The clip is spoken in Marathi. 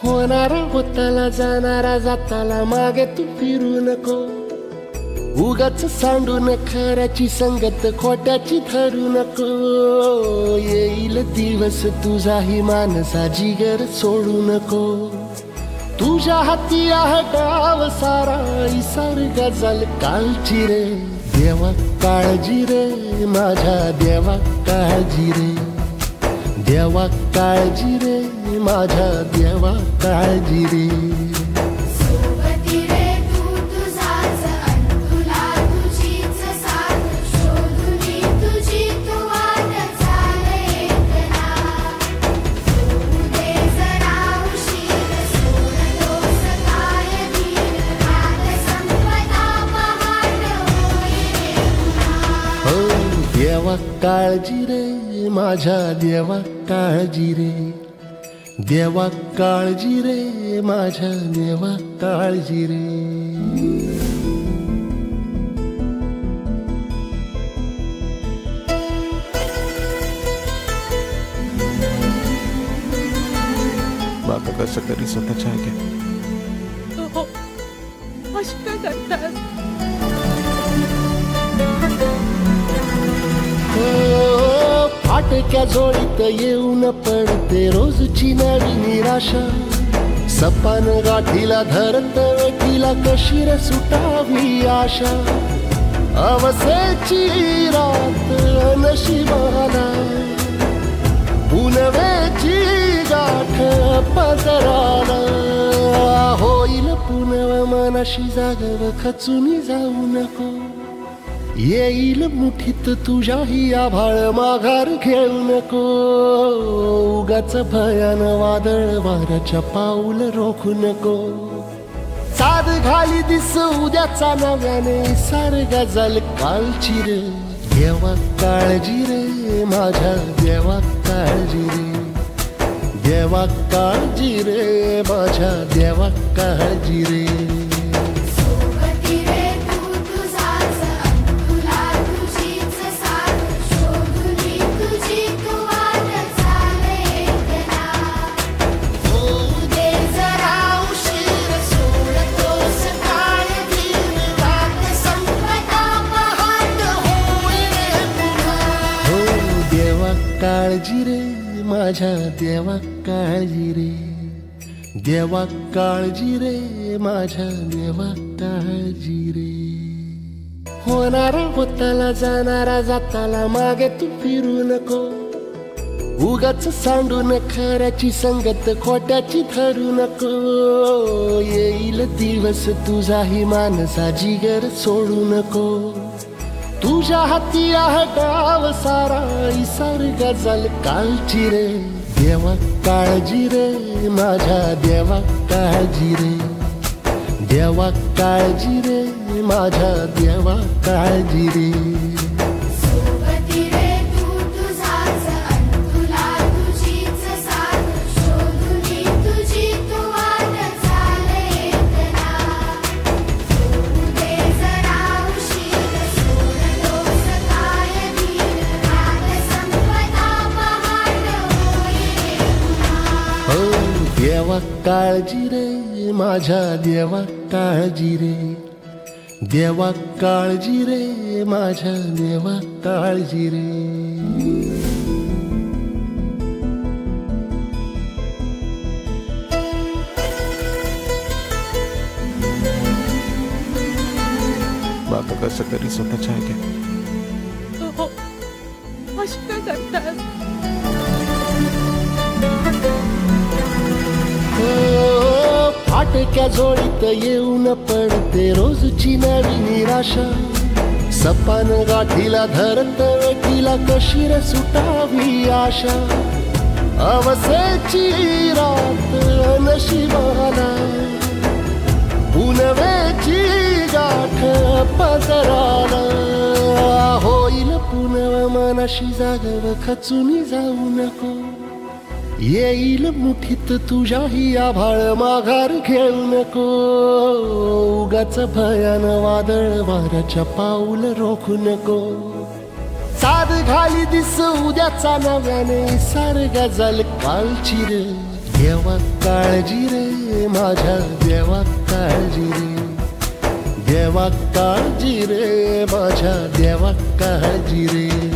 होणारा होताला जाणारा जाताला मागे तू फिरू नको. उगाच सांडून खऱ्याची संगत खोट्याची धरू नको. येईल दिवस तुझाही मानसा जिगर सोडू नको. तुझ्या हाती आहे गाव सारा इसार गजल कालची रे. देवा काळजी रे माझ्या देवा काळजी रे. देवा काळजी रे माझ्या देवा काळजी रे. देवा काळजी रे माझ्या देवा काळजी रे. देवा काळजी रे माझ्या देवा काळजी रे. बाबा कसं तरी स्वतःच्या आहे हो अशी काय करतात. फाटक्या जोडीत येऊन पडते रोजची नवी निराशा. सपान गाठीला धरत वेठीला कशी रे सुटावी आशा. अवसेची रात नशिबाला पुनवेची गाठ पदराला. होईल पुनव मनाशी जागव खचून जाऊ नको. येईल मुठीत तुझ्याही आभाळ माघार घेऊ नको. उगाच भयान वादळ वाऱ्याच्या पाऊल रोखू नको. साध घाली दिस उद्याचा नव्याने सार गजल कालची रे. देवा काळजी रे माझ्या देवा काळजी रे. देवा काळजी रे माझ्या देवा काळजी रे. काळजी रे माझ्या देवा काळजी रे. देवा काळजी रे माझ्या देवा काळजी रे. होणारा होताला जाणारा जाताला मागे तू फिरू नको. उगाच सांडून खऱ्याची संगत खोट्याची धरू नको. येईल दिवस तुझाही मानसा जिगर सोडू नको. तुझ्या हाती आहे गाव सारा इसार गजल कालची रे. देवा काळजी रे माझ्या देवा काळजी रे. देवा काळजी रे माझ्या देवा काळजी रे. देवा काळजी रे माझ्या देवा काळजी रे. देवा काळजी रे माझ्या देवा काळजी रे. बाबा कसं तरी स्वतःच्या आहे हो अशी काय करतात. फाटक्या जोडीत येऊन पडते रोजची नवी निराशा. सपान गाठीला धरत वेठीला कशी रे सुटावी आशा. अवसेची रात नशिबाला पुनवेची गाठ पदराला. होईल पुनव मनाशी जागव खचून जाऊ नको. येईल मुठीत तुझ्याही आभाळ माघार घेऊ नको. उगाच भयान वादळ वाऱ्याच्या पाऊल रोखू नको. साध घाली दिस उद्याचा नव्याने सार गजल कालची रे. देवा काळजी रे माझ्या देवा काळजी रे, देवा काळजी रे माझ्या देवा काळजी रे.